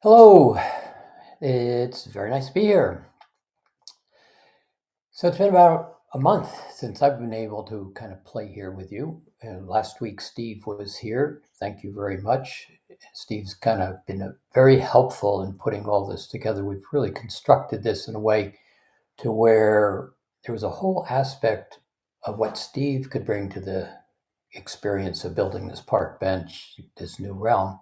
Hello, it's very nice to be here. So it's been about a month since I've been able to kind of play here with you. And last week, Steve was here. Thank you very much. Steve's kind of been very helpful in putting all this together. We've really constructed this in a way to where there was a whole aspect of what Steve could bring to the experience of building this park bench, this new realm,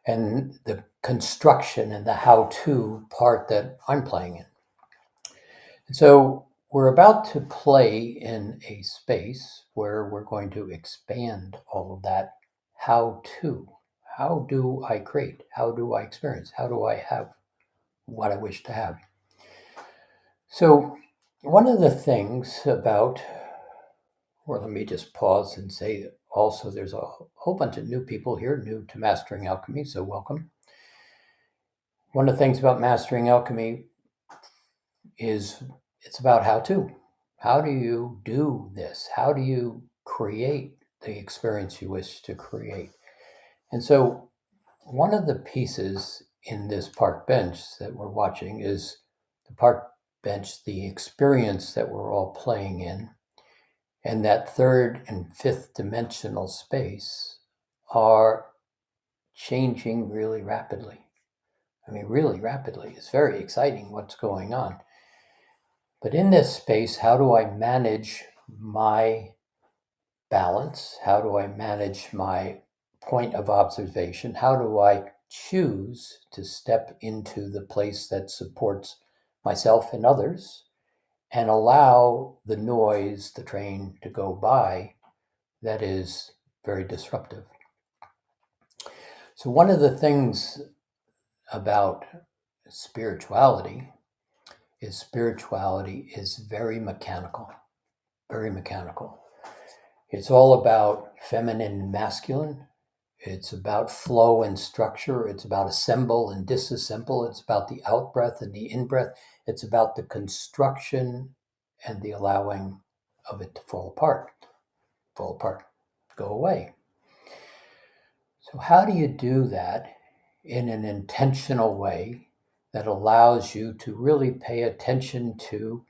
and the construction and the how-to part that I'm playing in. And so we're about to play in a space where we're going to expand all of that how-to. How do I create? How do I experience? How do I have what I wish to have? So one of the things about, or let me just pause and say also there's a whole bunch of new people here, new to Mastering Alchemy, so welcome. One of the things about Mastering Alchemy is it's about how to. How do you do this? How do you create the experience you wish to create? And so one of the pieces in this park bench that we're watching is the park bench, the experience that we're all playing in, and that third and fifth dimensional space are changing really rapidly. I mean, really rapidly. It's very exciting what's going on. But in this space, how do I manage my balance? How do I manage my point of observation? How do I choose to step into the place that supports myself and others and allow the noise, the train to go by that is very disruptive? So one of the things about spirituality is very mechanical, very mechanical. It's all about feminine and masculine. It's about flow and structure. It's about assemble and disassemble. It's about the out breath and the in breath. It's about the construction and the allowing of it to fall apart, go away. So how do you do that in an intentional way that allows you to really pay attention to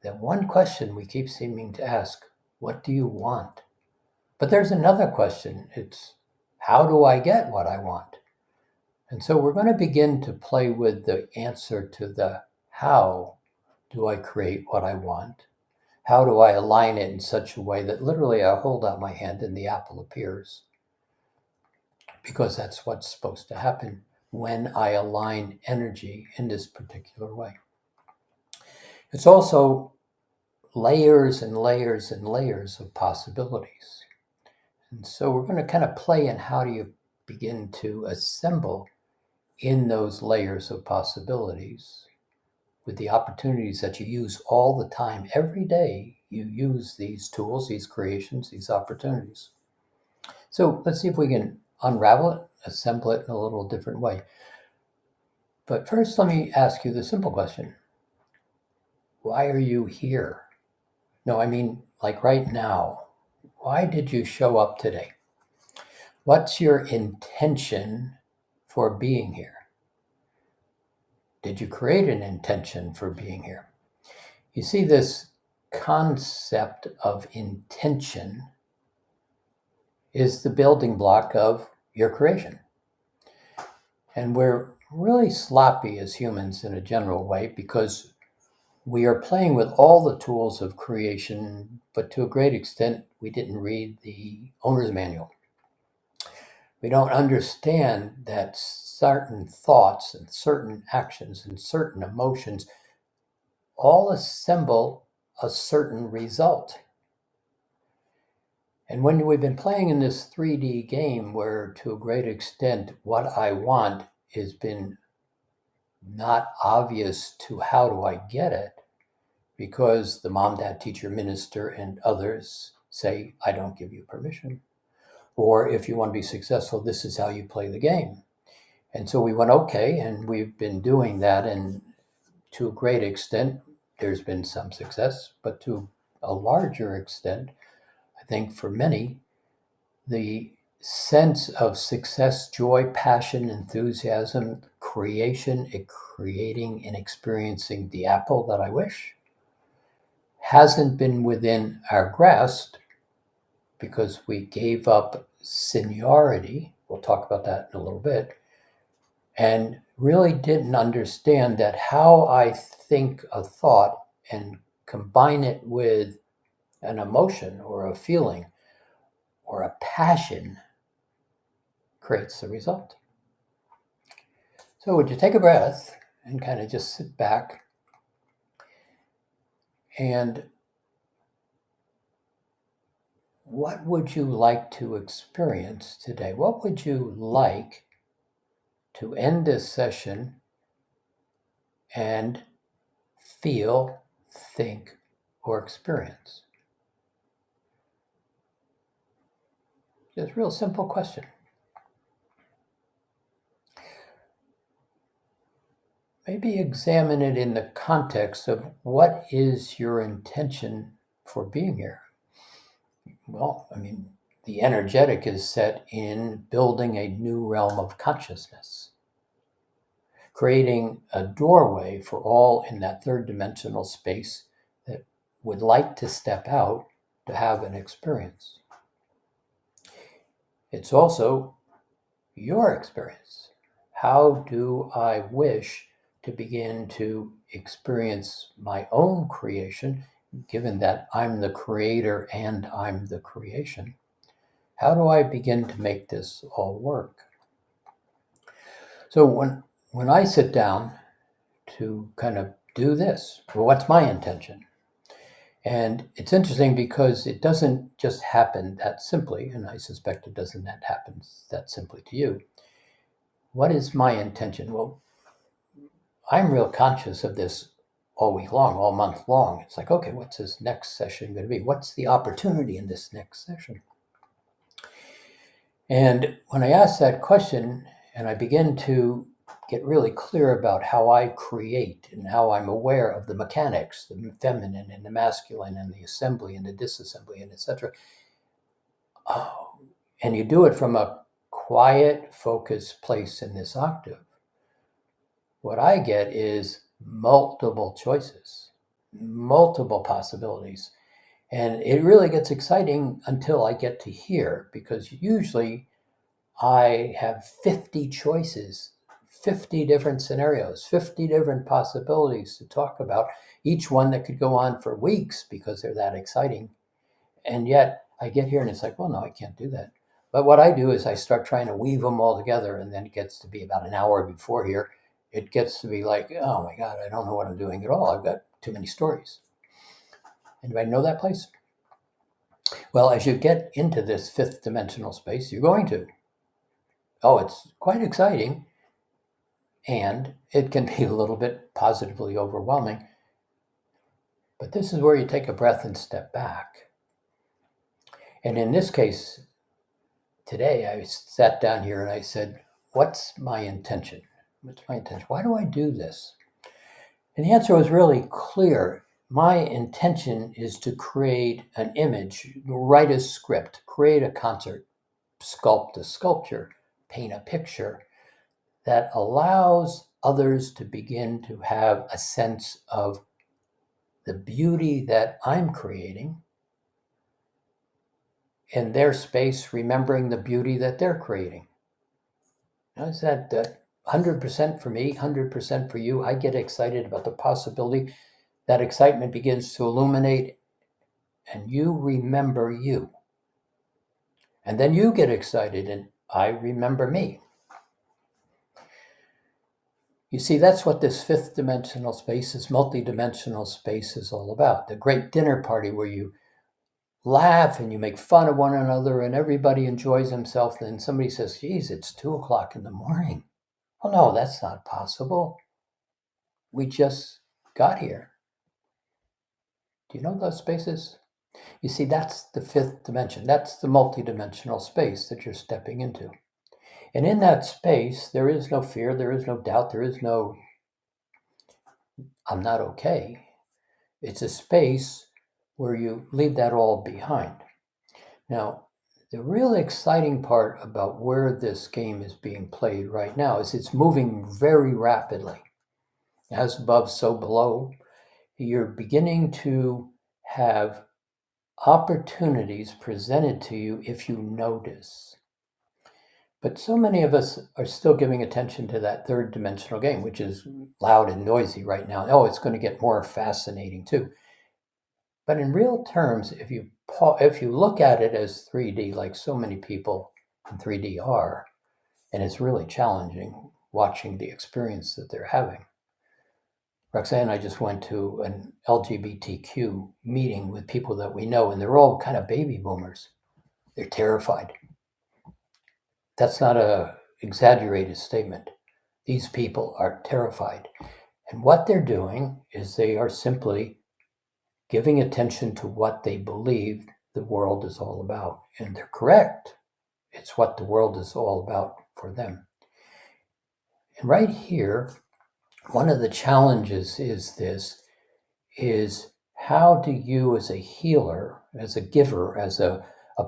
that one question we keep seeming to ask? What do you want? But there's another question. It's how do I get what I want? And so we're going to begin to play with the answer to the how do I create what I want? How do I align it in such a way that literally I hold out my hand and the apple appears? Because that's what's supposed to happen when I align energy in this particular way. It's also layers and layers and layers of possibilities. And so we're going to kind of play in how do you begin to assemble in those layers of possibilities with the opportunities that you use all the time. Every day you use these tools, these creations, these opportunities. So let's see if we can unravel it, assemble it in a little different way. But first, let me ask you the simple question. Why are you here? No, I mean, like right now, why did you show up today? What's your intention for being here? Did you create an intention for being here? You see, this concept of intention is the building block of your creation. And we're really sloppy as humans in a general way because we are playing with all the tools of creation, but to a great extent, we didn't read the owner's manual. We don't understand that certain thoughts and certain actions and certain emotions all assemble a certain result. And when we've been playing in this 3D game where to a great extent what I want has been not obvious to how do I get it, because the mom, dad, teacher, minister, and others say, I don't give you permission. Or if you want to be successful, this is how you play the game. And so we went, okay, and we've been doing that. And to a great extent, there's been some success, but to a larger extent, I think for many, the sense of success, joy, passion, enthusiasm, creation, creating and experiencing the apple that I wish hasn't been within our grasp because we gave up seniority. We'll talk about that in a little bit. And really didn't understand that how I think a thought and combine it with an emotion or a feeling or a passion creates the result. So would you take a breath and kind of just sit back and what would you like to experience today? What would you like to end this session and feel, think, or experience? Just a real simple question. Maybe examine it in the context of what is your intention for being here? Well, the energetic is set in building a new realm of consciousness, creating a doorway for all in that third dimensional space that would like to step out to have an experience. It's also your experience. How do I wish to begin to experience my own creation, given that I'm the creator and I'm the creation? How do I begin to make this all work? So when I sit down to kind of do this, well, what's my intention? And it's interesting because it doesn't just happen that simply, and I suspect it doesn't happen that simply to you. What is my intention? Well, I'm real conscious of this all week long, all month long. It's like, okay, what's this next session going to be? What's the opportunity in this next session? And when I ask that question and I begin to get really clear about how I create and how I'm aware of the mechanics, the feminine and the masculine and the assembly and the disassembly and etc. Oh, and you do it from a quiet, focused place in this octave. What I get is multiple choices, multiple possibilities. And it really gets exciting until I get to here, because usually I have 50 choices, 50 different scenarios, 50 different possibilities to talk about, each one that could go on for weeks because they're that exciting. And yet I get here and it's like, well, no, I can't do that. But what I do is I start trying to weave them all together, and then it gets to be about an hour before here. It gets to be like, oh my God, I don't know what I'm doing at all. I've got too many stories. Anybody know that place? Well, as you get into this fifth dimensional space, you're going to. Oh, it's quite exciting. And it can be a little bit positively overwhelming. But this is where you take a breath and step back. And in this case, today I sat down here and I said, what's my intention? What's my intention? Why do I do this? And the answer was really clear. My intention is to create an image, write a script, create a concert, sculpt a sculpture, paint a picture that allows others to begin to have a sense of the beauty that I'm creating in their space, remembering the beauty that they're creating. Now, is that 100% for me, 100% for you? I get excited about the possibility. That excitement begins to illuminate, and you remember you. And then you get excited, and I remember me. You see, that's what this fifth dimensional space, this multi-dimensional space is all about. The great dinner party where you laugh and you make fun of one another and everybody enjoys himself. Then somebody says, geez, it's 2:00 in the morning. Well, no, that's not possible. We just got here. Do you know those spaces? You see, that's the fifth dimension. That's the multi-dimensional space that you're stepping into. And in that space, there is no fear, there is no doubt, there is no, I'm not okay. It's a space where you leave that all behind. Now, The really exciting part about where this game is being played right now is it's moving very rapidly. As above, so below. You're beginning to have opportunities presented to you if you notice. But so many of us are still giving attention to that third dimensional game, which is loud and noisy right now. Oh, it's going to get more fascinating too. But in real terms, if you look at it as 3D, like so many people in 3D are, and it's really challenging watching the experience that they're having. Roxanne and I just went to an LGBTQ meeting with people that we know, and they're all kind of baby boomers. They're terrified. That's not an exaggerated statement. These people are terrified. And what they're doing is they are simply giving attention to what they believe the world is all about. And they're correct. It's what the world is all about for them. And right here, one of the challenges is how do you as a healer, as a giver, as a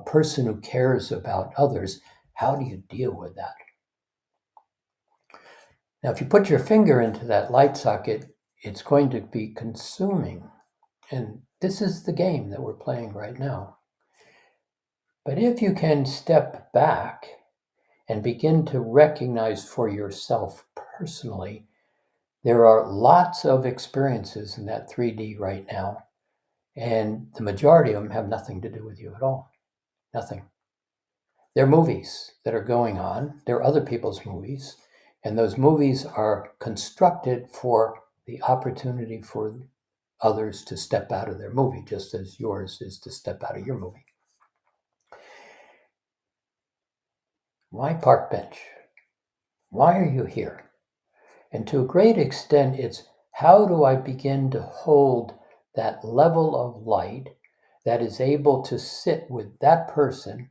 person who cares about others, how do you deal with that? Now, if you put your finger into that light socket, it's going to be consuming. And this is the game that we're playing right now. But if you can step back and begin to recognize for yourself personally, there are lots of experiences in that 3D right now, and the majority of them have nothing to do with you at all. Nothing. They're movies that are going on. They're other people's movies, and those movies are constructed for the opportunity for others to step out of their movie, just as yours is to step out of your movie. Why ParkBench? Why are you here? And to a great extent, it's how do I begin to hold that level of light that is able to sit with that person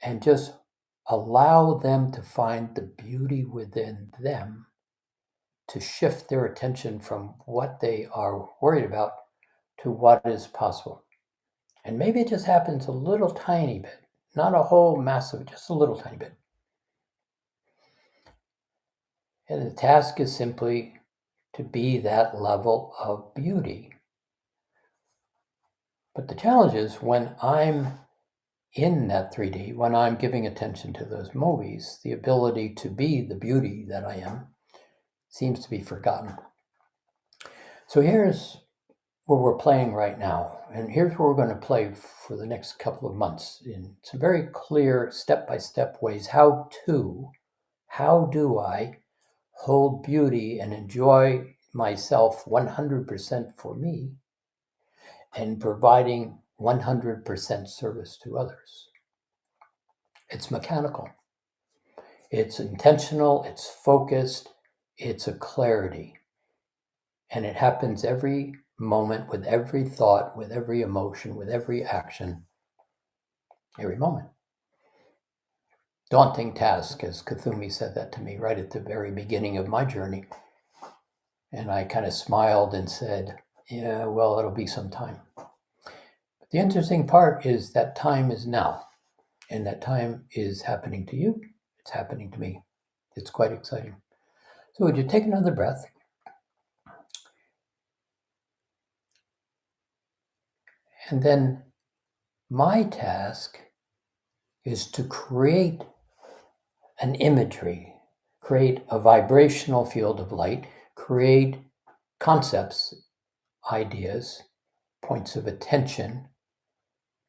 and just allow them to find the beauty within them, to shift their attention from what they are worried about to what is possible. And maybe it just happens a little tiny bit, not a whole massive, just a little tiny bit. And the task is simply to be that level of beauty. But the challenge is when I'm in that 3D, when I'm giving attention to those movies, the ability to be the beauty that I am seems to be forgotten. So here's where we're playing right now. And here's where we're going to play for the next couple of months in some very clear step-by-step ways. How do I hold beauty and enjoy myself 100% for me and providing 100% service to others? It's mechanical. It's intentional, it's focused, it's a clarity. And it happens every moment, with every thought, with every emotion, with every action, every moment. Daunting task, as Kathumi said that to me right at the very beginning of my journey. And I kind of smiled and said, yeah, well, it'll be some time. But the interesting part is that time is now. And that time is happening to you. It's happening to me. It's quite exciting. So would you take another breath? And then my task is to create an imagery, create a vibrational field of light, create concepts, ideas, points of attention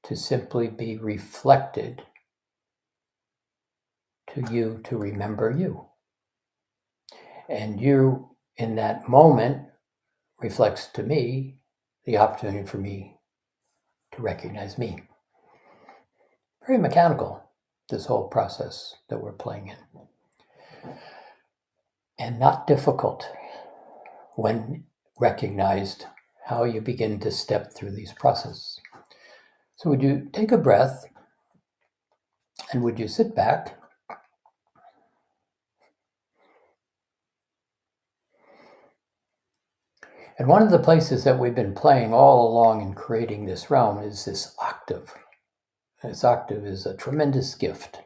to simply be reflected to you, to remember you. And you, in that moment, reflects to me the opportunity for me to recognize me. Very mechanical, this whole process that we're playing in. And not difficult when recognized how you begin to step through these processes. So would you take a breath and would you sit back? And one of the places that we've been playing all along in creating this realm is this octave. This octave is a tremendous gift.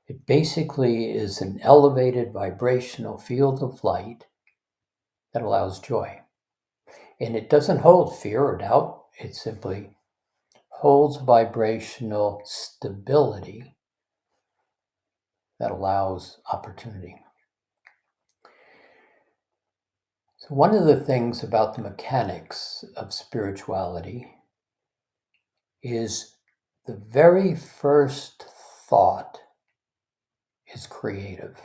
It basically is an elevated vibrational field of light that allows joy. And it doesn't hold fear or doubt. It simply holds vibrational stability that allows opportunity. So one of the things about the mechanics of spirituality is the very first thought is creative.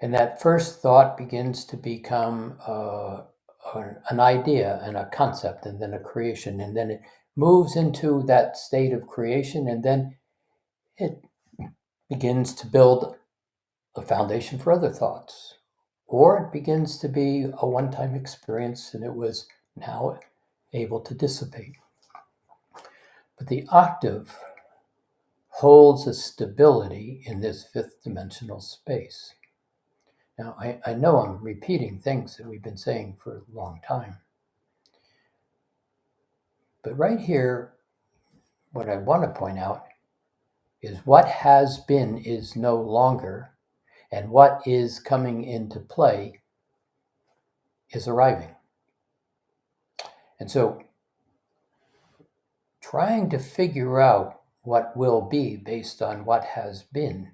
And that first thought begins to become an idea and a concept, and then a creation, and then it moves into that state of creation, and then it begins to build a foundation for other thoughts. Or it begins to be a one-time experience, and it was now able to dissipate. But the octave holds a stability in this fifth dimensional space. Now, I know I'm repeating things that we've been saying for a long time. But right here, what I want to point out is what has been is no longer, and what is coming into play is arriving. And so trying to figure out what will be based on what has been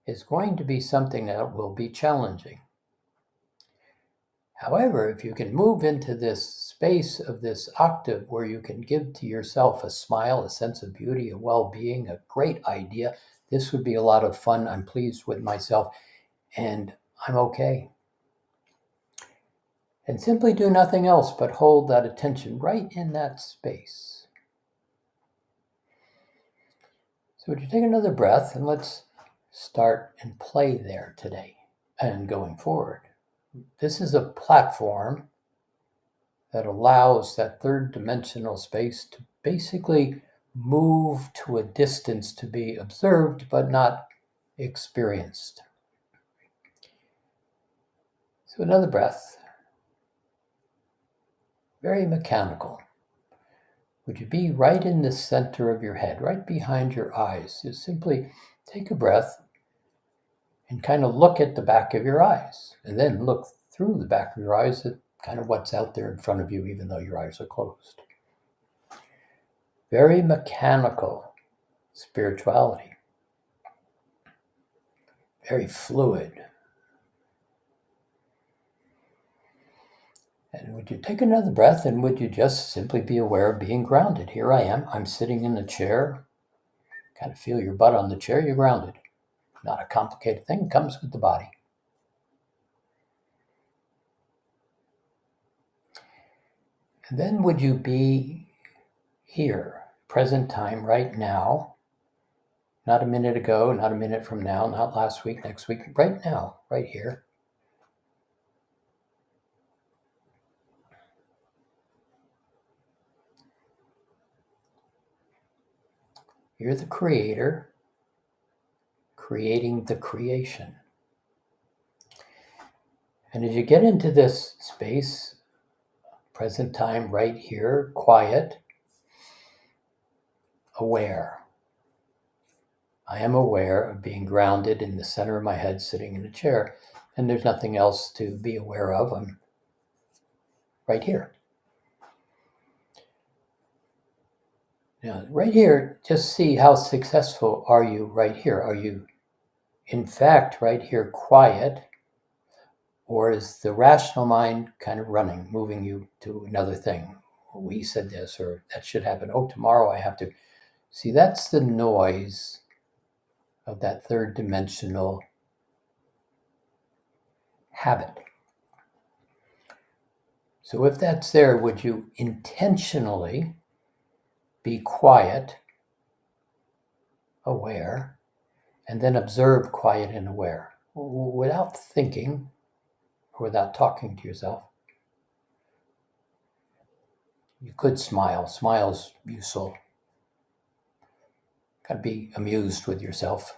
is going to be something that will be challenging. However, if you can move into this space of this octave where you can give to yourself a smile, a sense of beauty, a well-being, a great idea, this would be a lot of fun. I'm pleased with myself and I'm okay. And simply do nothing else but hold that attention right in that space. So would you take another breath and let's start and play there today and going forward. This is a platform that allows that third dimensional space to basically move to a distance to be observed but not experienced. So another breath, very mechanical. Would you be right in the center of your head, right behind your eyes? Just simply take a breath and kind of look at the back of your eyes, and then look through the back of your eyes at kind of what's out there in front of you, even though your eyes are closed. Very mechanical spirituality. Very fluid. And would you take another breath, and would you just simply be aware of being grounded? Here I am. I'm sitting in the chair. Kind of feel your butt on the chair. You're grounded. Not a complicated thing. It comes with the body. And then would you be here, present time, right now? Not a minute ago, not a minute from now, not last week, next week, right now, right here. You're the creator, creating the creation. And as you get into this space, present time, right here, quiet, aware. I am aware of being grounded in the center of my head, sitting in a chair, and there's nothing else to be aware of. I'm right here. Now, right here, just see how successful are you right here. Are you, in fact, right here quiet, or is the rational mind kind of running, moving you to another thing? We said this, or that should happen. Oh, tomorrow I have to. See, that's the noise of that third dimensional habit. So if that's there, would you intentionally be quiet, aware, and then observe quiet and aware without thinking or without talking to yourself? You could smile. Smile's useful. Got to be amused with yourself.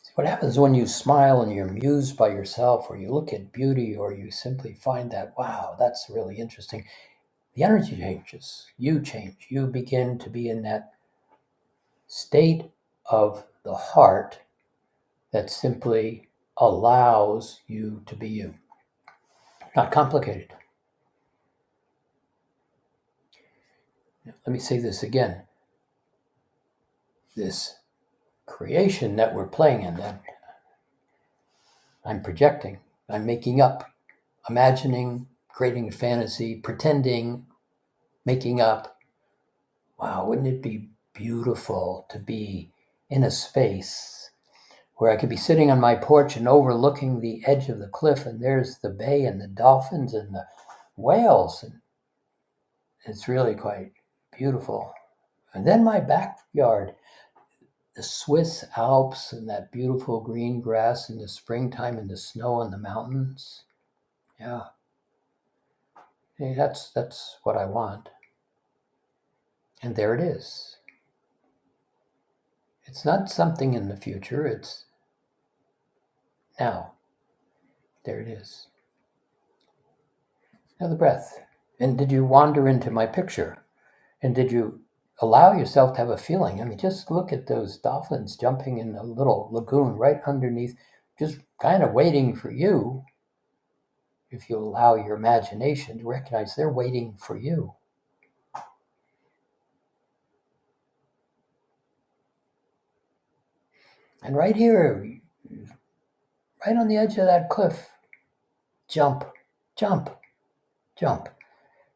See, what happens when you smile and you're amused by yourself, or you look at beauty, or you simply find that, wow, that's really interesting. the energy changes. You change. You begin to be in that state of the heart that simply allows you to be you. Not complicated. Let me say this again. This creation that we're playing in, that I'm projecting, I'm making up, imagining, creating a fantasy, pretending, making up. Wow, wouldn't it be beautiful to be in a space where I could be sitting on my porch and overlooking the edge of the cliff, and there's the bay and the dolphins and the whales, and it's really quite beautiful. And then my backyard, the Swiss Alps and that beautiful green grass in the springtime and the snow on the mountains. Yeah. Hey, that's what I want. And there it is. It's not something in the future, it's now. There it is. Now the breath. And did you wander into my picture? And did you allow yourself to have a feeling? I mean, just look at those dolphins jumping in a little lagoon right underneath, just kind of waiting for you. If you allow your imagination to recognize they're waiting for you. And right here, right on the edge of that cliff, jump, jump, jump,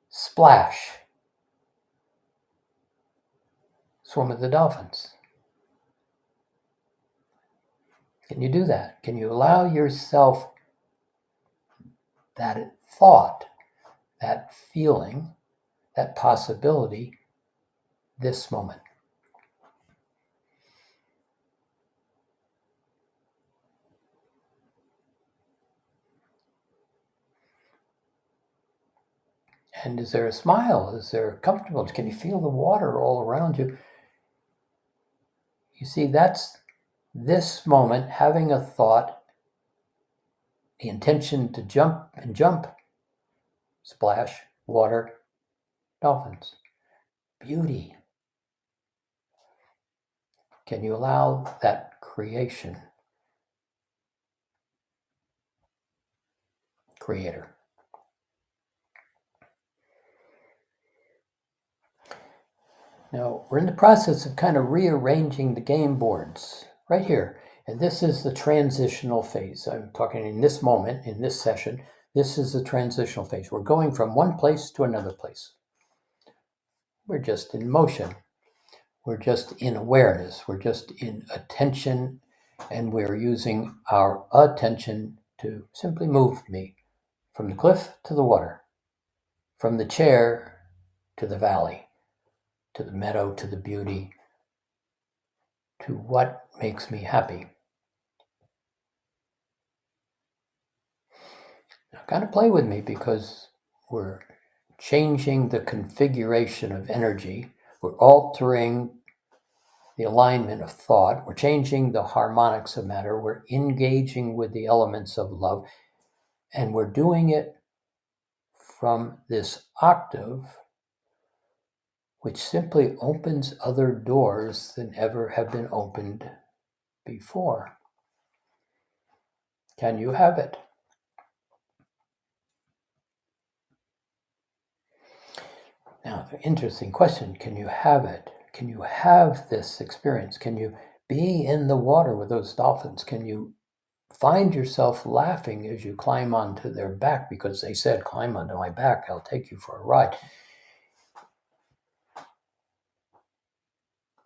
splash. Swim with the dolphins. Can you do that? Can you allow yourself that thought, that feeling, that possibility this moment? And is there a smile? Is there comfortable? Can you feel the water all around you? You see, that's this moment, having a thought, the intention to jump and jump, splash, water, dolphins. Beauty. Can you allow that creation? Creator. Now, we're in the process of kind of rearranging the game boards right here. And this is the transitional phase. I'm talking in this moment, in this session, this is the transitional phase. We're going from one place to another place. We're just in motion. We're just in awareness. We're just in attention. And we're using our attention to simply move me from the cliff to the water, from the chair to the valley, to the meadow, to the beauty, to what makes me happy. Now, kind of play with me because we're changing the configuration of energy. We're altering the alignment of thought. We're changing the harmonics of matter. We're engaging with the elements of love. And we're doing it from this octave, which simply opens other doors than ever have been opened before. Can you have it? Now, the interesting question, can you have it? Can you have this experience? Can you be in the water with those dolphins? Can you find yourself laughing as you climb onto their back because they said, climb onto my back, I'll take you for a ride.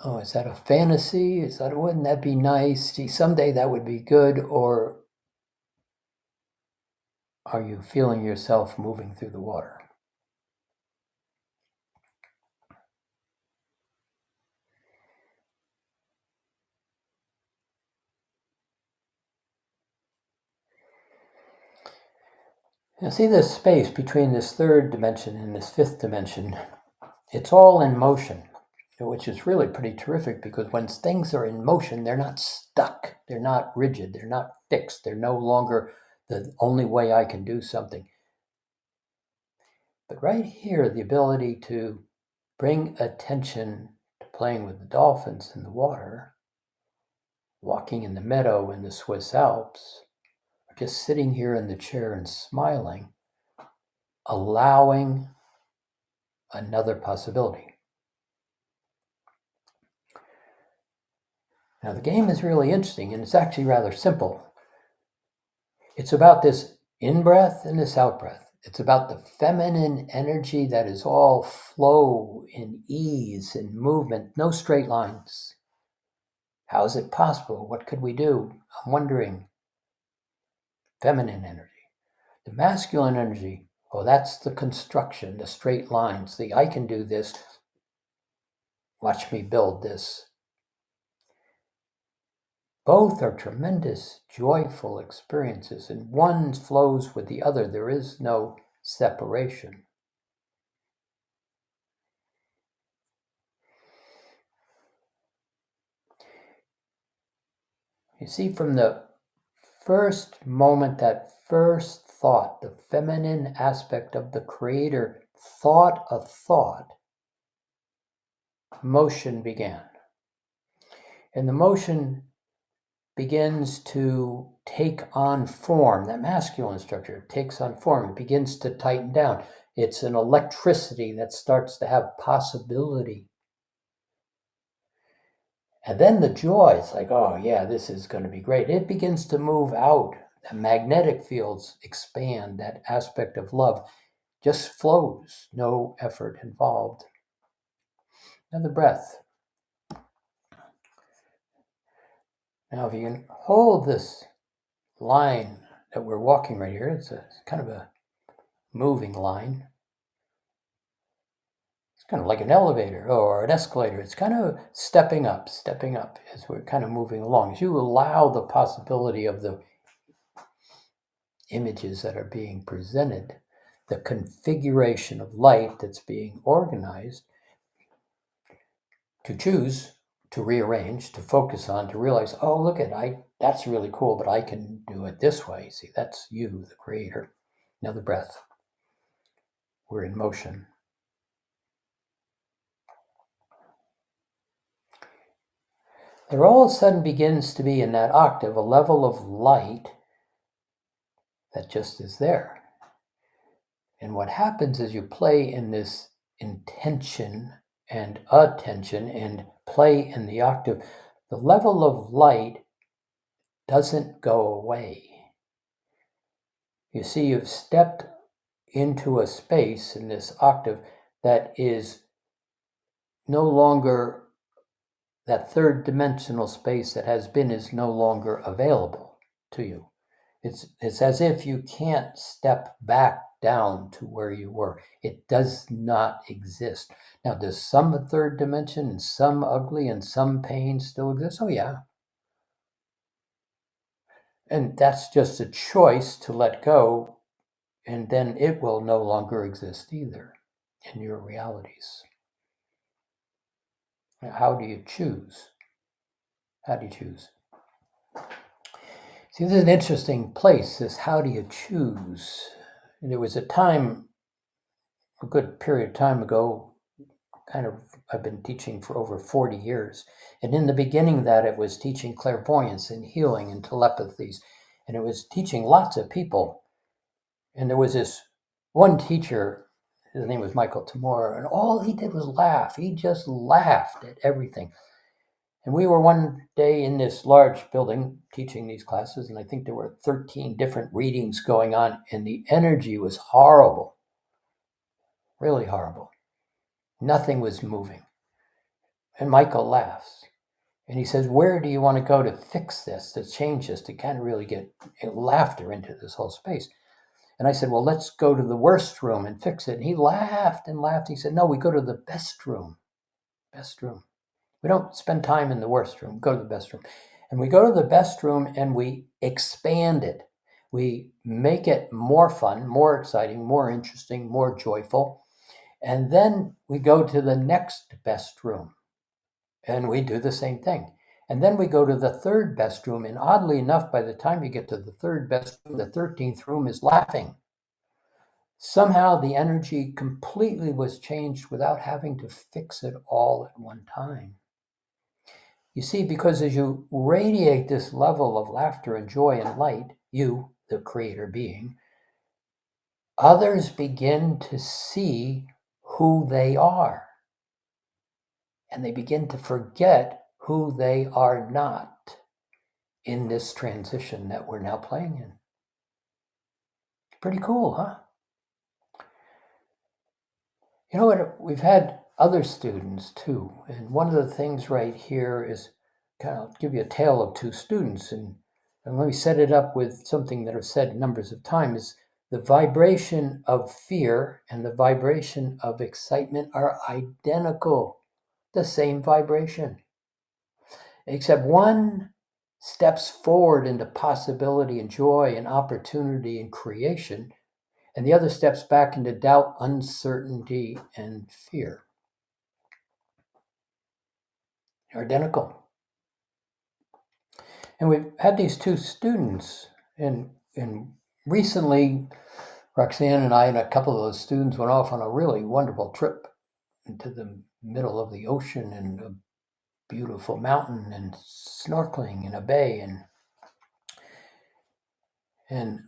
Oh, is that a fantasy? Wouldn't that be nice? Gee, someday that would be good. Or are you feeling yourself moving through the water? Now see this space between this third dimension and this fifth dimension. It's all in motion, which is really pretty terrific because when things are in motion, they're not stuck. They're not rigid. They're not fixed. They're no longer the only way I can do something. But right here, the ability to bring attention to playing with the dolphins in the water, walking in the meadow in the Swiss Alps, or just sitting here in the chair and smiling, allowing another possibility. Now, the game is really interesting, and it's actually rather simple. It's about this in-breath and this out-breath. It's about the feminine energy that is all flow and ease and movement, no straight lines. How is it possible? What could we do? I'm wondering. Feminine energy. The masculine energy, oh, that's the construction, the straight lines, the I can do this, watch me build this. Both are tremendous, joyful experiences, and one flows with the other. There is no separation. You see, from the first moment, that first thought, the feminine aspect of the creator thought a thought, motion began. And the motion begins to take on form. That masculine structure takes on form. It begins to tighten down. It's an electricity that starts to have possibility. And then the joy, it's like, oh yeah, this is going to be great. It begins to move out. The magnetic fields expand. That aspect of love just flows, no effort involved. Another breath. Now, if you can hold this line that we're walking right here, it's kind of a moving line. It's kind of like an elevator or an escalator. It's kind of stepping up as we're kind of moving along. As you allow the possibility of the images that are being presented, the configuration of light that's being organized, to choose, to rearrange, to focus on, to realize, oh, look that's really cool, but I can do it this way. See, that's you, the creator. Another breath. We're in motion. There all of a sudden begins to be in that octave a level of light that just is there. And what happens is you play in this intention and attention and play in the octave. The level of light doesn't go away. You see, you've stepped into a space in this octave that is no longer, that third dimensional space that has been is no longer available to you. It's as if you can't step back down to where you were. It does not exist. Now, does some third dimension and some ugly and some pain still exist? Oh, yeah. And that's just a choice to let go, and then it will no longer exist either in your realities. How do you choose? How do you choose? See, this is an interesting place, this how do you choose? And there was a time, a good period of time ago, I've been teaching for over 40 years. And in the beginning of that, it was teaching clairvoyance and healing and telepathies. And it was teaching lots of people. And there was this one teacher, his name was Michael Tamora, and all he did was laugh. He just laughed at everything. And we were one day in this large building teaching these classes, and I think there were 13 different readings going on, and the energy was horrible, really horrible. Nothing was moving. And Michael laughs, and he says, where do you want to go to fix this, to change this, to kind of really get laughter into this whole space? And I said, well, let's go to the worst room and fix it. And he laughed and laughed. He said, no, we go to the best room. Best room. We don't spend time in the worst room. Go to the best room. And we go to the best room and we expand it. We make it more fun, more exciting, more interesting, more joyful. And then we go to the next best room and we do the same thing. And then we go to the third best room. And oddly enough, by the time you get to the third best room, the 13th room is laughing. somehow the energy completely was changed without having to fix it all at one time. You see, because as you radiate this level of laughter and joy and light, you, the creator being, others begin to see who they are. And they begin to forget who they are not in this transition that we're now playing in. Pretty cool, huh? You know what? We've had other students too. And one of the things right here is kind of give you a tale of two students. And let me set it up with something that I've said numbers of times. The vibration of fear and the vibration of excitement are identical, the same vibration. Except one steps forward into possibility and joy and opportunity and creation, and the other steps back into doubt, uncertainty, and fear. They're identical. And we've had these two students, and recently, Roxanne and I and a couple of those students went off on a really wonderful trip into the middle of the ocean and a beautiful mountain and snorkeling in a bay. And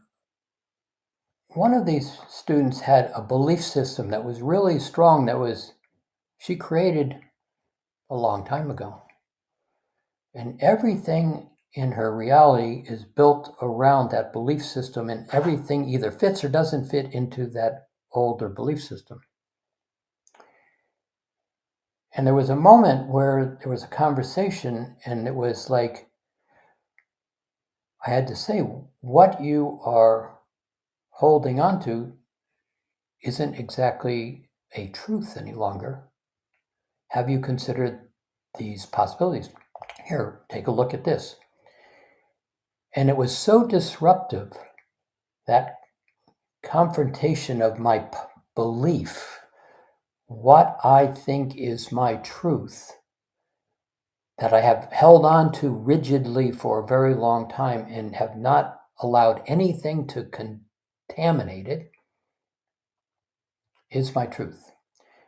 one of these students had a belief system that was really strong, she created a long time ago. And everything in her reality is built around that belief system, and everything either fits or doesn't fit into that older belief system. And there was a moment where there was a conversation, and it was like, I had to say, what you are holding on to isn't exactly a truth any longer. Have you considered these possibilities? Here, take a look at this. And it was so disruptive, that confrontation of my belief, what I think is my truth, that I have held on to rigidly for a very long time and have not allowed anything to contaminate it, is my truth.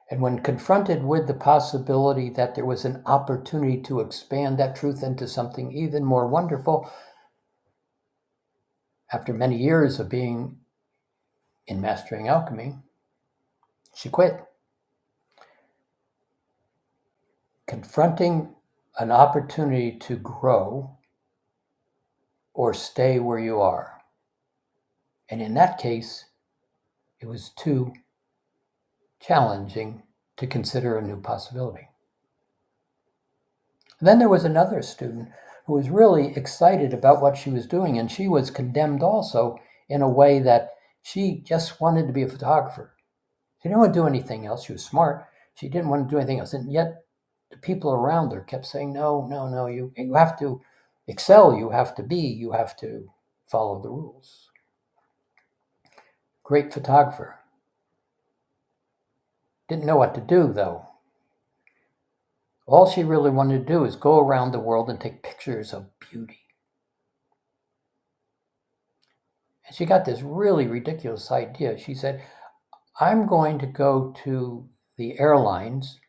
And when confronted with the possibility that there was an opportunity to expand that truth into something even more wonderful, after many years of being in Mastering Alchemy, she quit. Confronting an opportunity to grow or stay where you are. And in that case, it was too challenging to consider a new possibility. And then there was another student who was really excited about what she was doing, and she was condemned also in a way that she just wanted to be a photographer. She didn't want to do anything else. She was smart. She didn't want to do anything else. And yet the people around her kept saying, no, you have to excel. You have to follow the rules. Great photographer. Didn't know what to do, though. All she really wanted to do is go around the world and take pictures of beauty. And she got this really ridiculous idea. She said, I'm going to go to the airlines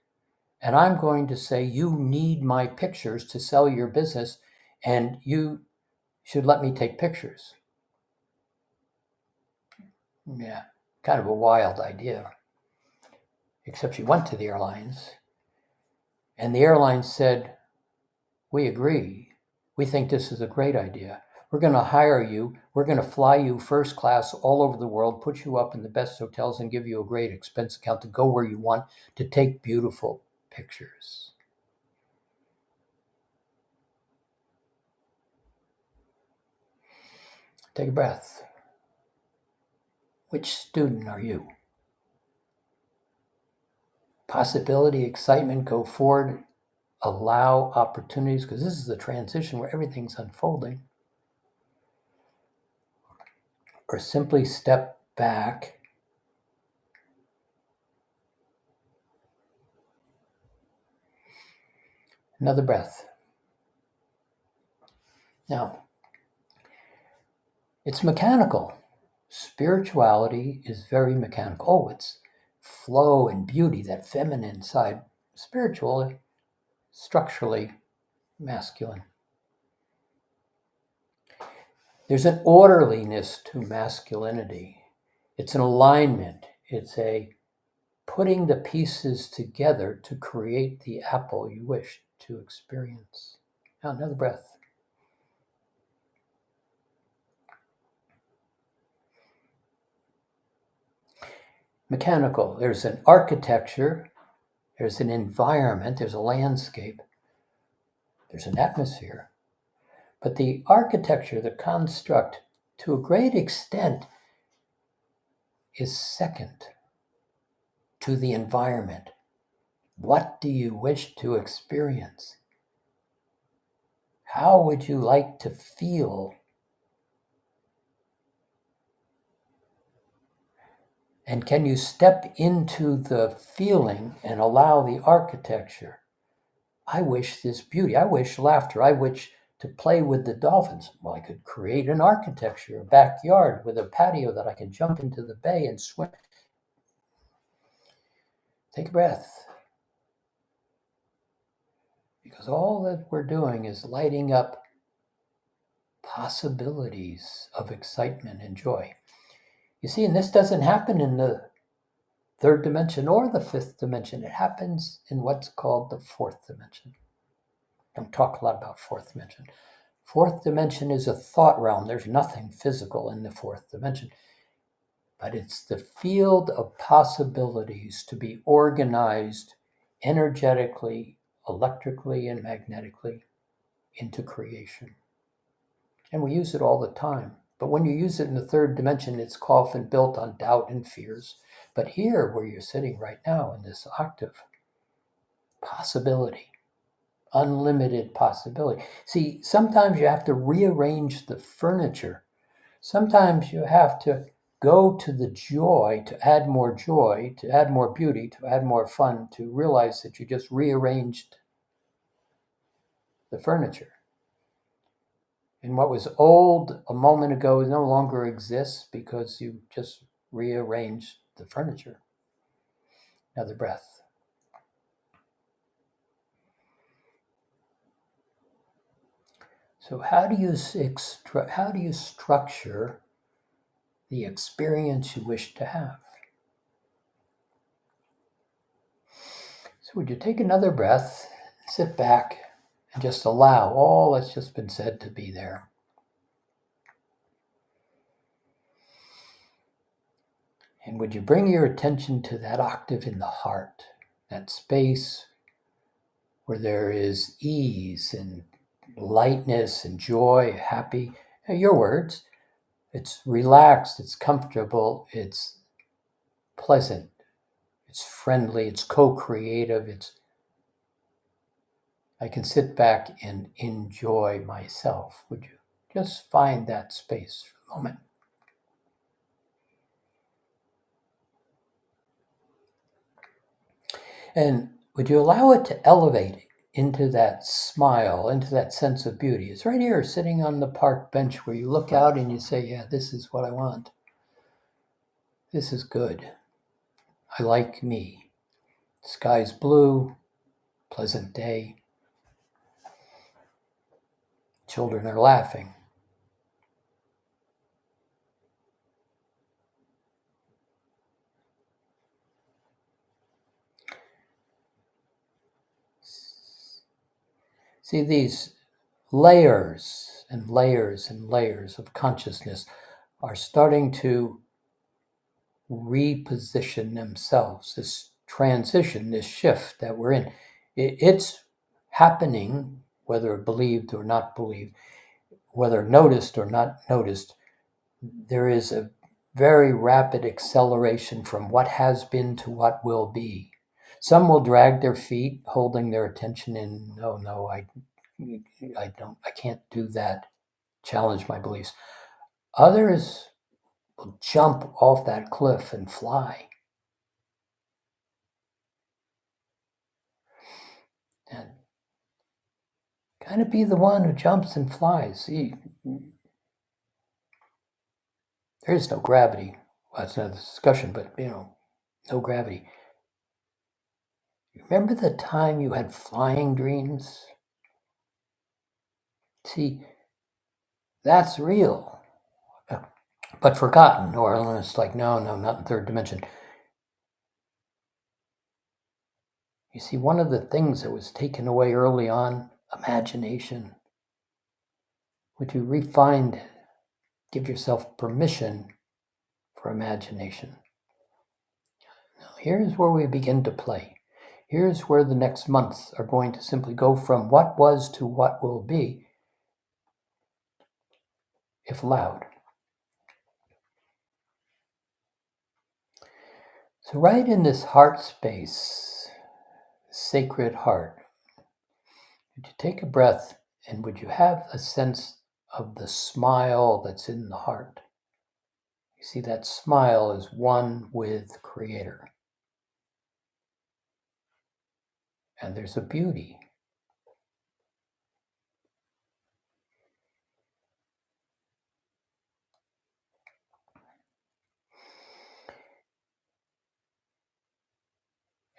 and I'm going to say, you need my pictures to sell your business, and you should let me take pictures. Yeah, kind of a wild idea. Except she went to the airlines, and the airlines said, we agree. We think this is a great idea. We're going to hire you. We're going to fly you first class all over the world, put you up in the best hotels, and give you a great expense account to go where you want to take beautiful pictures. Take a breath. Which student are you? Possibility, excitement, go forward, allow opportunities, because this is the transition where everything's unfolding. Or simply step back another breath. Now, it's mechanical. Spirituality is very mechanical. Oh, it's flow and beauty, that feminine side. Spiritual, structurally masculine. There's an orderliness to masculinity. It's an alignment. It's a putting the pieces together to create the apple you wish to experience. Now, another breath. Mechanical. There's an architecture. There's an environment. There's a landscape. There's an atmosphere. But the architecture, the construct, to a great extent, is second to the environment. What do you wish to experience? How would you like to feel? And can you step into the feeling and allow the architecture? I wish this beauty. I wish laughter. I wish to play with the dolphins. Well, I could create an architecture, a backyard with a patio that I can jump into the bay and swim. Take a breath. Because all that we're doing is lighting up possibilities of excitement and joy. You see, and this doesn't happen in the third dimension or the fifth dimension. It happens in what's called the fourth dimension. I don't talk a lot about fourth dimension. Fourth dimension is a thought realm. There's nothing physical in the fourth dimension. But it's the field of possibilities to be organized energetically, electrically, and magnetically into creation. And we use it all the time. But when you use it in the third dimension, it's often built on doubt and fears. But here, where you're sitting right now in this octave, possibility, unlimited possibility. See, sometimes you have to rearrange the furniture. Sometimes you have to go to the joy, to add more beauty, to add more fun, to realize that you just rearranged the furniture. And what was old a moment ago no longer exists because you just rearranged the furniture. Another breath. So how do you structure the experience you wish to have? So would you take another breath, sit back, and just allow all that's just been said to be there? And would you bring your attention to that octave in the heart, that space where there is ease and lightness and joy, happy, your words. It's relaxed, it's comfortable, it's pleasant, it's friendly, it's co-creative, I can sit back and enjoy myself. Would you just find that space for a moment? And would you allow it to elevate into that smile, into that sense of beauty? It's right here, sitting on the park bench where you look out and you say, yeah, this is what I want. This is good. I like me. Sky's blue, pleasant day. Children are laughing. See, these layers and layers and layers of consciousness are starting to reposition themselves. This transition, this shift that we're in, it's happening, whether believed or not believed, whether noticed or not noticed. There is a very rapid acceleration from what has been to what will be. Some will drag their feet, holding their attention in, no, I can't do that, challenge my beliefs. Others will jump off that cliff and fly. And kind of be the one who jumps and flies. See, There is no gravity. Well, that's another discussion, but no gravity. Remember the time you had flying dreams? See, that's real, but forgotten, or it's like, no, not in third dimension. You see, one of the things that was taken away early on, imagination. Would you refine, give yourself permission for imagination? Now, here's where we begin to play. Here's where the next months are going to simply go from what was to what will be, if allowed. So right in this heart space, sacred heart, would you take a breath and would you have a sense of the smile that's in the heart? You see, that smile is one with Creator. And there's a beauty.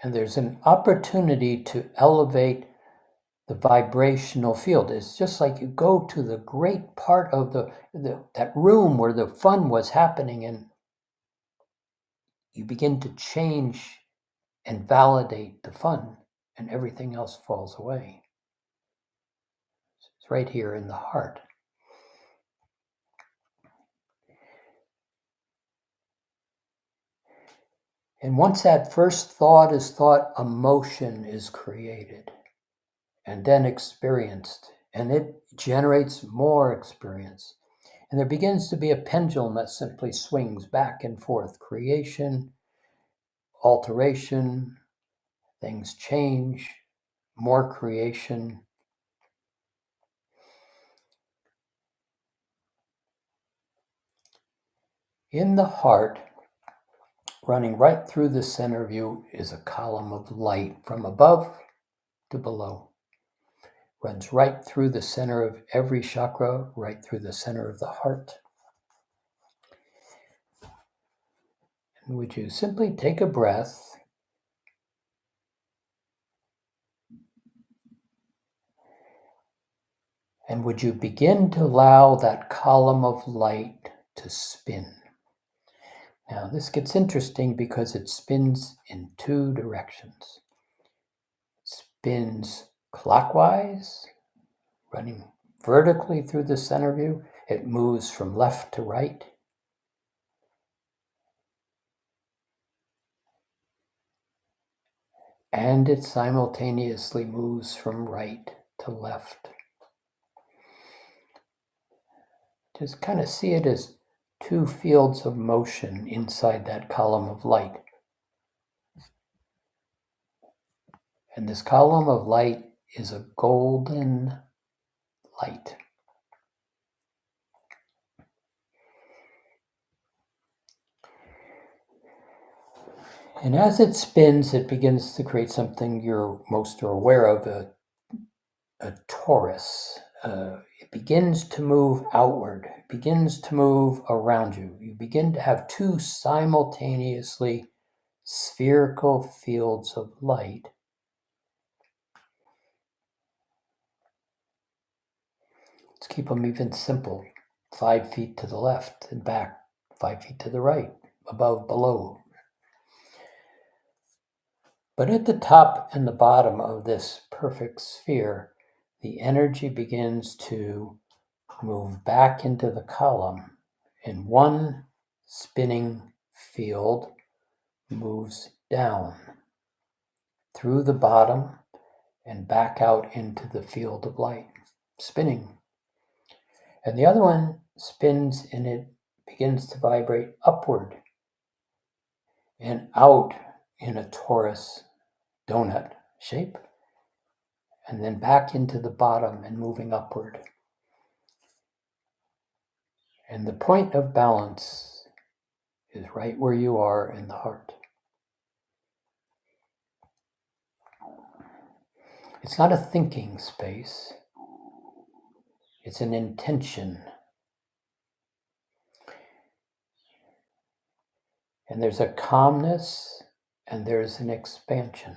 And there's an opportunity to elevate the vibrational field. It's just like you go to the great part of that room where the fun was happening, and you begin to change and validate the fun, and everything else falls away. It's right here in the heart. And once that first thought is thought, emotion is created and then experienced, and it generates more experience. And there begins to be a pendulum that simply swings back and forth. Creation, alteration, things change, more creation. In the heart, running right through the center of you, is a column of light from above to below. Runs right through the center of every chakra, right through the center of the heart. And would you simply take a breath and would you begin to allow that column of light to spin? Now, this gets interesting because it spins in two directions. It spins clockwise, running vertically through the center view. It moves from left to right. And it simultaneously moves from right to left. Just kind of see it as two fields of motion inside that column of light. And this column of light is a golden light. And as it spins, it begins to create something you're most aware of, a torus. It begins to move outward, it begins to move around you. You begin to have two simultaneously spherical fields of light. Let's keep them even simple. 5 feet to the left and back, 5 feet to the right, above, below. But at the top and the bottom of this perfect sphere, the energy begins to move back into the column, and one spinning field moves down through the bottom and back out into the field of light, spinning. And the other one spins and it begins to vibrate upward and out in a torus donut shape, and then back into the bottom and moving upward. And the point of balance is right where you are in the heart. It's not a thinking space, it's an intention. And there's a calmness and there's an expansion.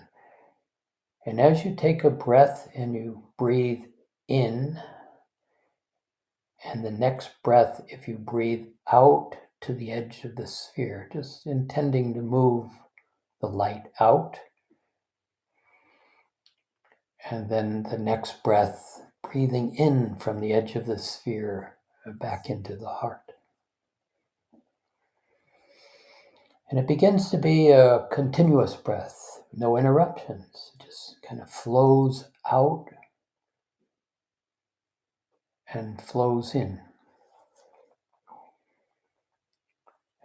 And as you take a breath and you breathe in, and the next breath, if you breathe out to the edge of the sphere, just intending to move the light out. And then the next breath, breathing in from the edge of the sphere back into the heart. And it begins to be a continuous breath, no interruptions. It just kind of flows out and flows in.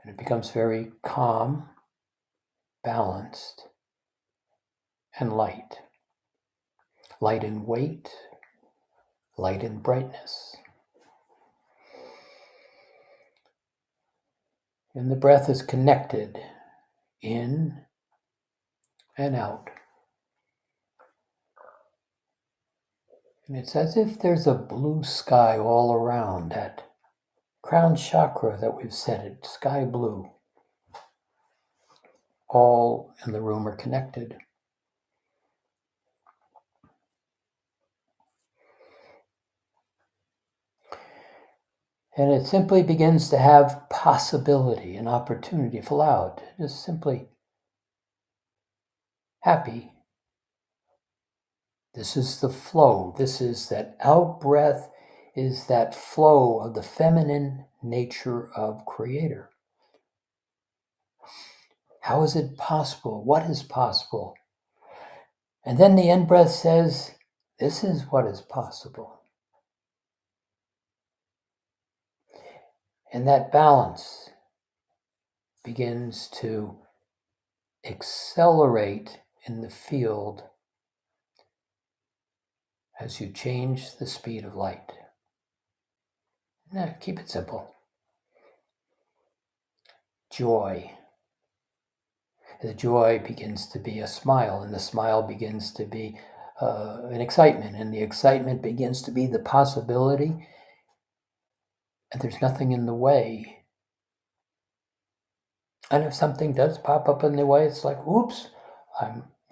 And it becomes very calm, balanced, and light. Light in weight, light in brightness. And the breath is connected in and out. And it's as if there's a blue sky all around that crown chakra that we've set it, sky blue. All in the room are connected. And it simply begins to have possibility and opportunity if allowed. Just simply happy. This is the flow. This is that out breath, is that flow of the feminine nature of Creator. How is it possible? What is possible? And then the in breath says, this is what is possible. And that balance begins to accelerate in the field as you change the speed of light. Now, keep it simple. Joy. The joy begins to be a smile, and the smile begins to be an excitement, and the excitement begins to be the possibility, and there's nothing in the way. And if something does pop up in the way, it's like, oops,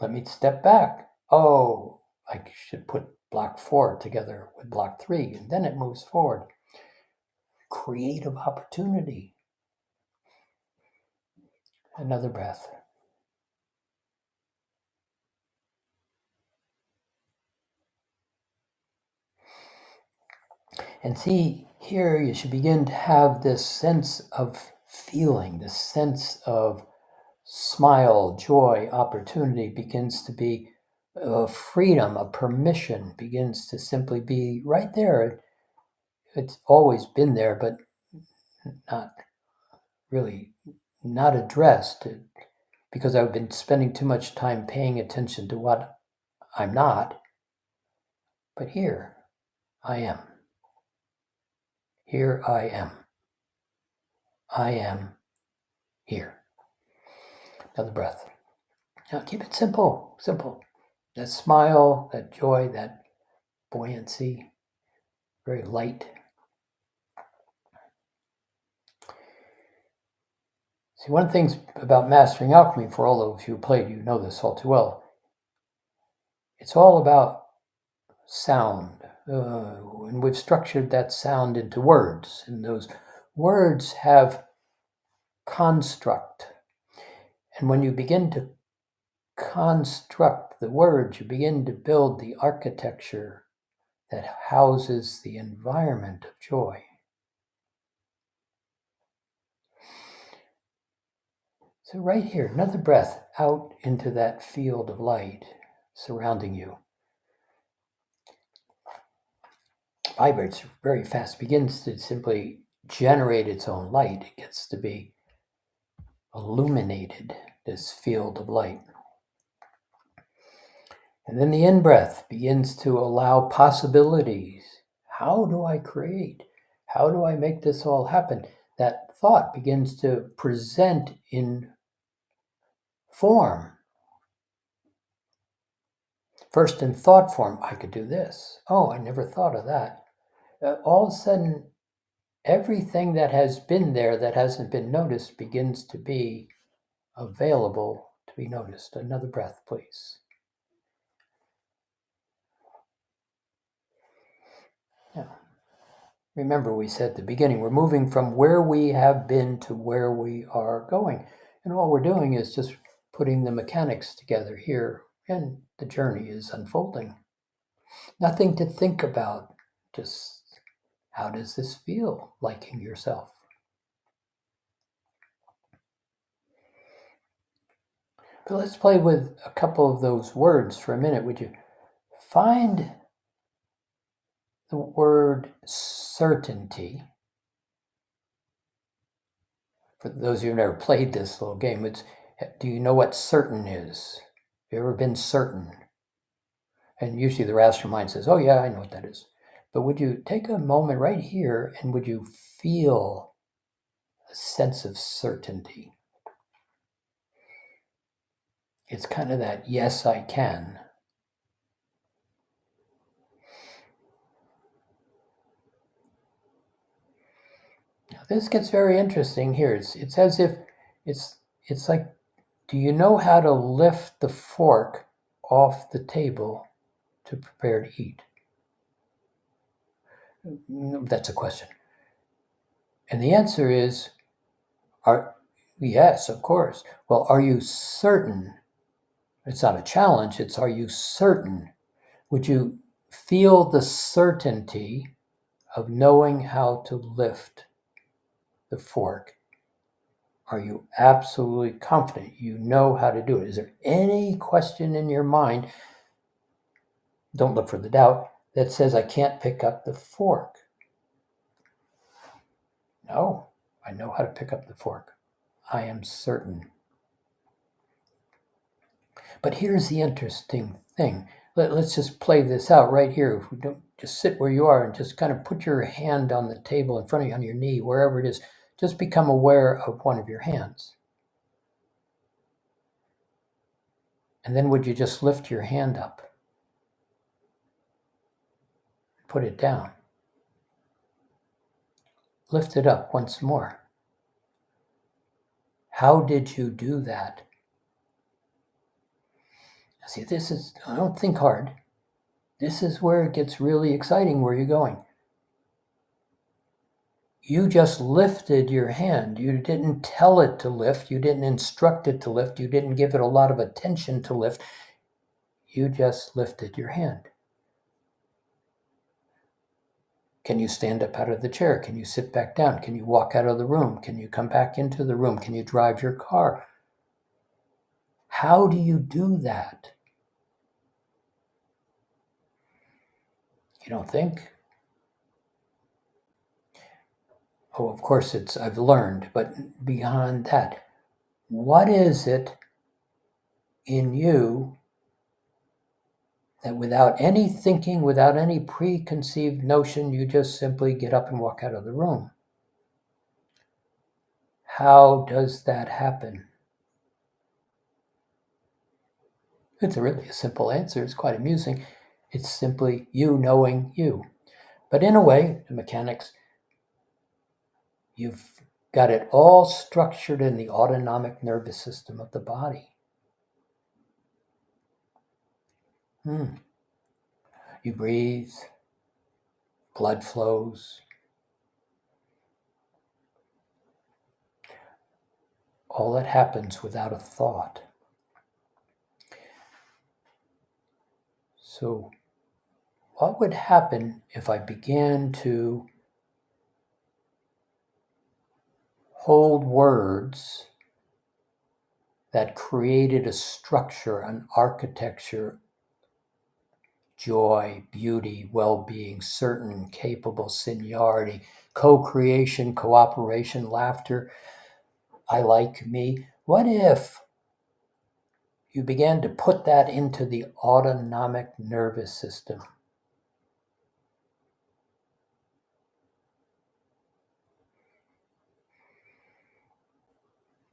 let me step back. Oh, I should put block 4 together with block 3, and then it moves forward. Creative opportunity. Another breath. And see, here you should begin to have this sense of feeling, this sense of smile, joy, opportunity begins to be freedom, a permission begins to simply be right there. It's always been there, but not really, not addressed because I've been spending too much time paying attention to what I'm not. But here I am. Here I am. I am here. Another breath. Now keep it simple, simple. That smile, that joy, that buoyancy, very light. See, one of the things about mastering alchemy, for all of you who played, you know this all too well. It's all about sound. And we've structured that sound into words. And those words have construct. And when you begin to construct the words, you begin to build the architecture that houses the environment of joy. So right here, another breath out into that field of light surrounding you. Vibrates very fast, begins to simply generate its own light. It gets to be illuminated, this field of light. And then the in-breath begins to allow possibilities. How do I create? How do I make this all happen? That thought begins to present in form. First in thought form, I could do this. Oh, I never thought of that. All of a sudden, everything that has been there that hasn't been noticed begins to be available to be noticed. Another breath, please. Yeah. Remember, we said at the beginning, we're moving from where we have been to where we are going. And all we're doing is just putting the mechanics together here, and the journey is unfolding. Nothing to think about, just how does this feel, liking yourself? But let's play with a couple of those words for a minute, would you? Find the word certainty. For those of you who've never played this little game, do you know what certain is? Have you ever been certain? And usually the rational mind says, oh yeah, I know what that is. But would you take a moment right here and would you feel a sense of certainty? It's kind of that, yes, I can. Now, this gets very interesting here. It's as if it's like, do you know how to lift the fork off the table to prepare to eat? That's a question. And the answer is, yes, of course. Well, are you certain? It's not a challenge, it's are you certain? Would you feel the certainty of knowing how to lift the fork? Are you absolutely confident you know how to do it? Is there any question in your mind, don't look for the doubt, that says I can't pick up the fork? No, I know how to pick up the fork. I am certain. But here's the interesting thing. Let's just play this out right here. If we don't just sit where you are and just kind of put your hand on the table in front of you, on your knee, wherever it is, just become aware of one of your hands. And then would you just lift your hand up? Put it down. Lift it up once more. How did you do that? See, don't think hard. This is where it gets really exciting, where you're going. You just lifted your hand. You didn't tell it to lift. You didn't instruct it to lift. You didn't give it a lot of attention to lift. You just lifted your hand. Can you stand up out of the chair? Can you sit back down? Can you walk out of the room? Can you come back into the room? Can you drive your car? How do you do that? You don't think? Oh, of course I've learned, but beyond that, what is it in you that without any thinking, without any preconceived notion, you just simply get up and walk out of the room? How does that happen? It's really a simple answer. It's quite amusing. It's simply you knowing you. But in a way, the mechanics, you've got it all structured in the autonomic nervous system of the body. You breathe, blood flows. All that happens without a thought. So what would happen if I began to hold words that created a structure, an architecture, joy, beauty, well-being, certain, capable, seniority, co-creation, cooperation, laughter, I like me? What if you began to put that into the autonomic nervous system?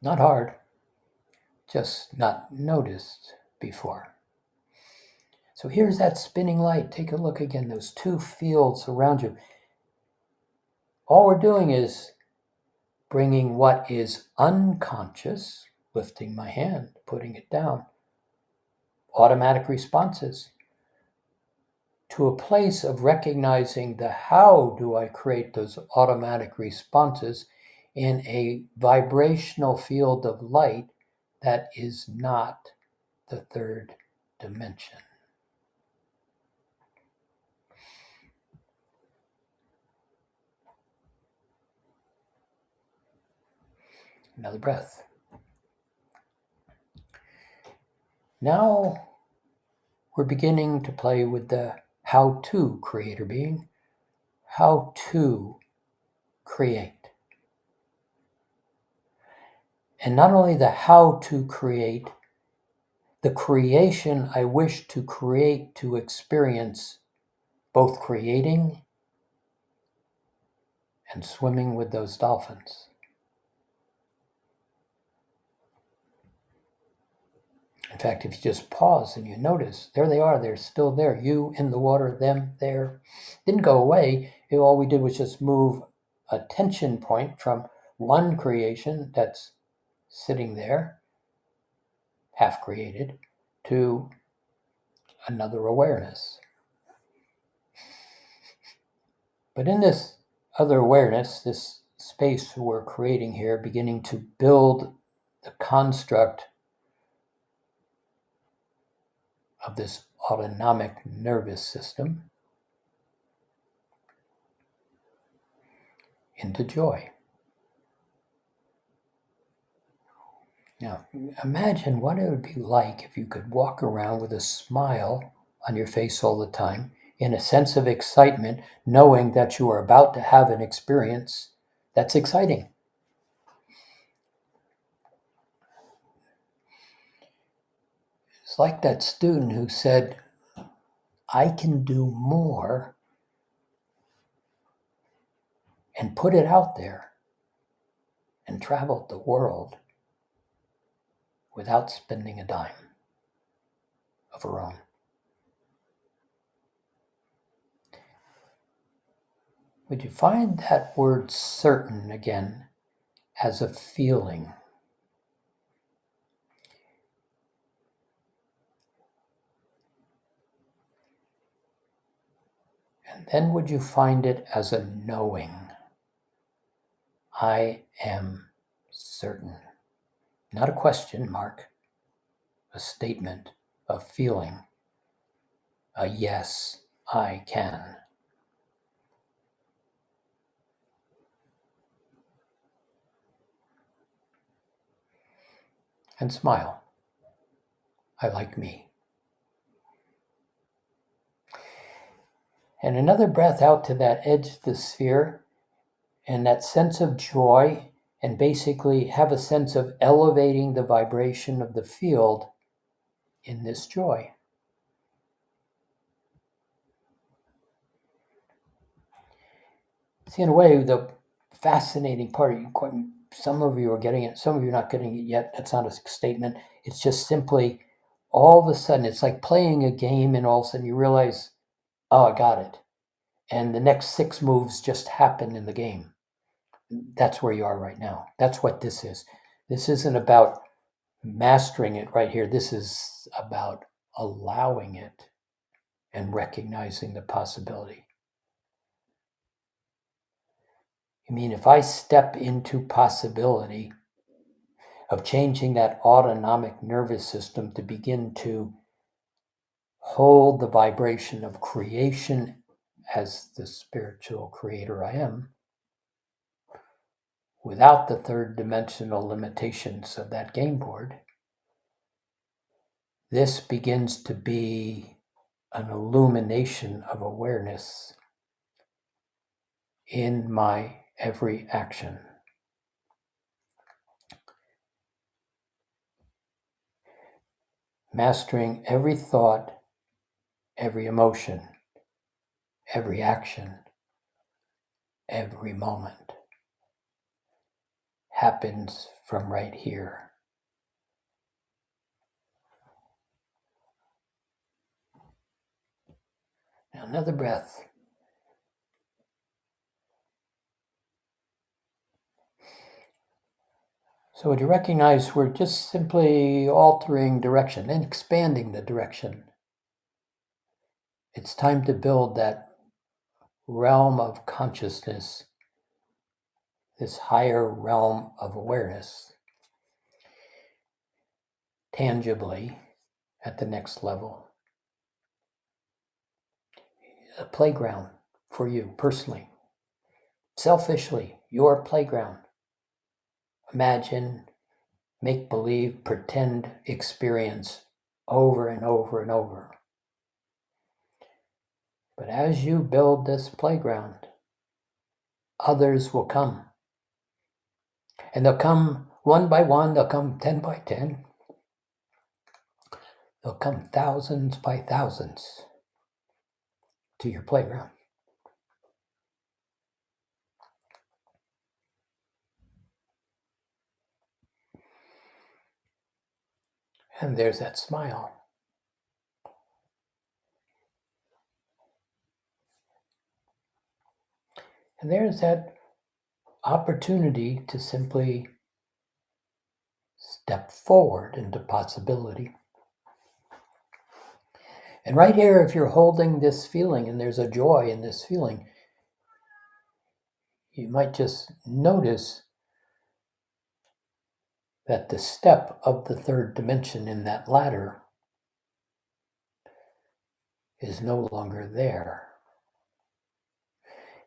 Not hard, just not noticed before. So here's that spinning light. Take a look again, those two fields around you. All we're doing is bringing what is unconscious, lifting my hand, putting it down. Automatic responses. To a place of recognizing the how do I create those automatic responses in a vibrational field of light that is not the third dimension. Another breath. Now we're beginning to play with the how to creator being, how to create. And not only the how to create, the creation I wish to create to experience both creating and swimming with those dolphins. In fact, if you just pause and you notice, there they are, they're still there. You in the water, them there. Didn't go away. All we did was just move a tension point from one creation that's sitting there, half created, to another awareness. But in this other awareness, this space we're creating here, beginning to build the construct of this autonomic nervous system into joy. Now, imagine what it would be like if you could walk around with a smile on your face all the time, in a sense of excitement, knowing that you are about to have an experience that's exciting. It's like that student who said, I can do more, and put it out there and traveled the world without spending a dime of her own. Would you find that word certain again as a feeling? And then would you find it as a knowing? I am certain. Not a question mark, a statement, a feeling, a yes, I can. And smile. I like me. And another breath out to that edge of the sphere, and that sense of joy, and basically have a sense of elevating the vibration of the field in this joy. See, in a way, the fascinating part, some of you are getting it, some of you are not getting it yet. That's not a statement. It's just simply all of a sudden, it's like playing a game, and all of a sudden you realize, oh, I got it. And the next 6 moves just happen in the game. That's where you are right now. That's what this is. This isn't about mastering it right here. This is about allowing it and recognizing the possibility. I mean, if I step into possibility of changing that autonomic nervous system to begin to hold the vibration of creation as the spiritual creator I am, without the third dimensional limitations of that game board, this begins to be an illumination of awareness in my every action. Mastering every thought, every emotion, every action, every moment happens from right here. Now, another breath. So would you recognize we're just simply altering direction and expanding the direction? It's time to build that realm of consciousness, this higher realm of awareness, tangibly at the next level. A playground for you personally, selfishly, your playground. Imagine, make believe, pretend experience over and over and over. But as you build this playground, others will come. And they'll come one by one, they'll come 10 by 10. They'll come thousands by thousands to your playground. And there's that smile. And there's that opportunity to simply step forward into possibility. And right here, if you're holding this feeling and there's a joy in this feeling, you might just notice that the step of the third dimension in that ladder is no longer there.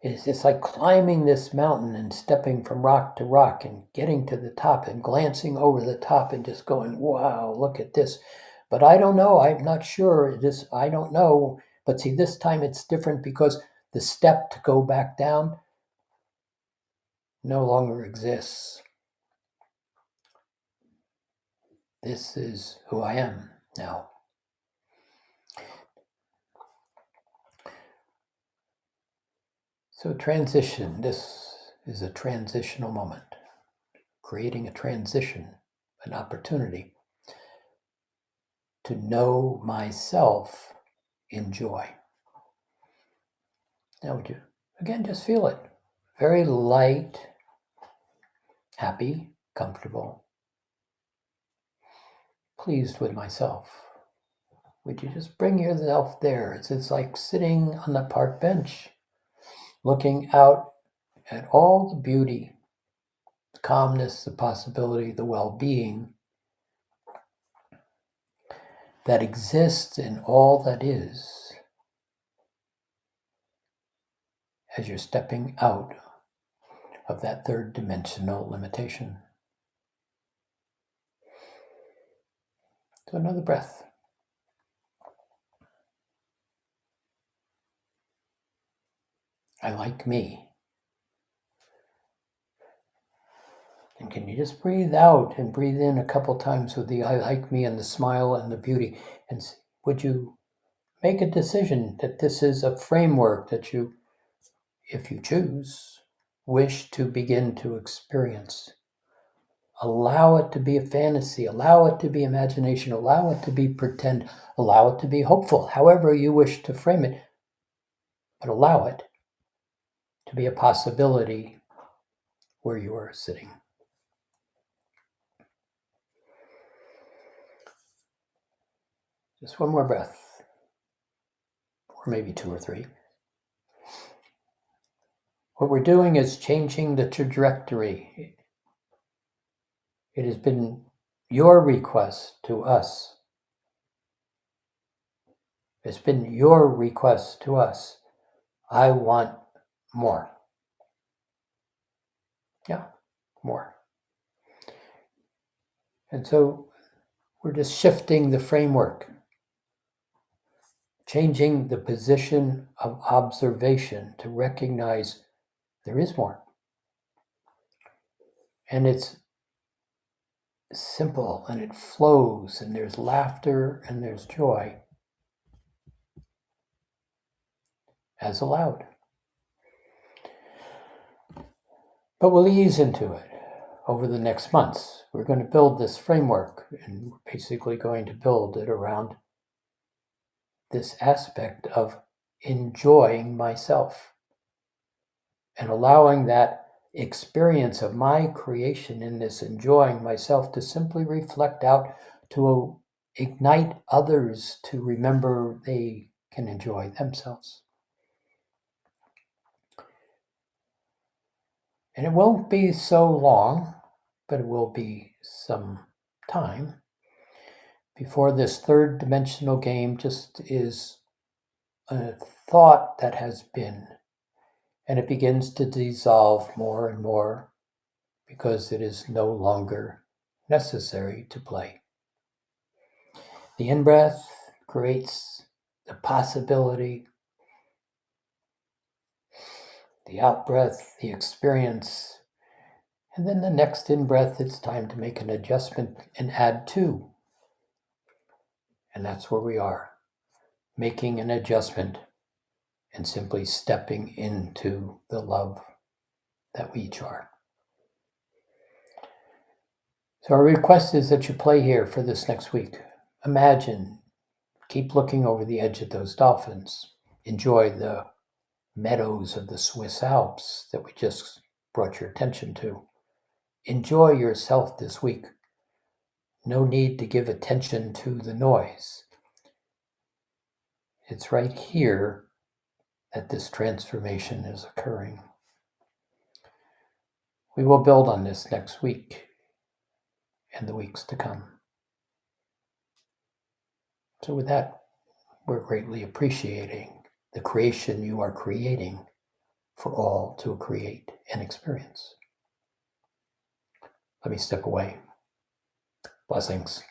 It's like climbing this mountain and stepping from rock to rock and getting to the top and glancing over the top and just going, wow, look at this. But I don't know. I'm not sure. I don't know. But see, this time it's different because the step to go back down no longer exists. This is who I am now. So transition, this is a transitional moment, creating a transition, an opportunity to know myself in joy. Now would you, again, just feel it. Very light, happy, comfortable, pleased with myself. Would you just bring yourself there? It's like sitting on the park bench, looking out at all the beauty, the calmness, the possibility, the well-being that exists in all that is as you're stepping out of that third dimensional limitation. So another breath. I like me. And can you just breathe out and breathe in a couple times with the I like me and the smile and the beauty? And would you make a decision that this is a framework that you, if you choose, wish to begin to experience? Allow it to be a fantasy, allow it to be imagination, allow it to be pretend, allow it to be hopeful, however you wish to frame it, but allow it to be a possibility where you are sitting. Just one more breath, or maybe two or three. What we're doing is changing the trajectory. It has been your request to us. It's been your request to us. I want more. Yeah, more. And so we're just shifting the framework, changing the position of observation to recognize there is more. And it's simple and it flows and there's laughter and there's joy as allowed. But we'll ease into it over the next months. We're going to build this framework and we're basically going to build it around this aspect of enjoying myself and allowing that experience of my creation in this, enjoying myself, to simply reflect out, to ignite others to remember they can enjoy themselves. And it won't be so long, but it will be some time before this third dimensional game just is a thought that has been, and it begins to dissolve more and more because it is no longer necessary to play. The in-breath creates the possibility, the out-breath, the experience, and then the next in-breath, it's time to make an adjustment and add to. And that's where we are, making an adjustment and simply stepping into the love that we each are. So our request is that you play here for this next week. Imagine, keep looking over the edge of those dolphins. Enjoy the meadows of the Swiss Alps that we just brought your attention to. Enjoy yourself this week. No need to give attention to the noise. It's right here that this transformation is occurring. We will build on this next week and the weeks to come. So with that, we're greatly appreciating the creation you are creating for all to create and experience. Let me step away. Blessings.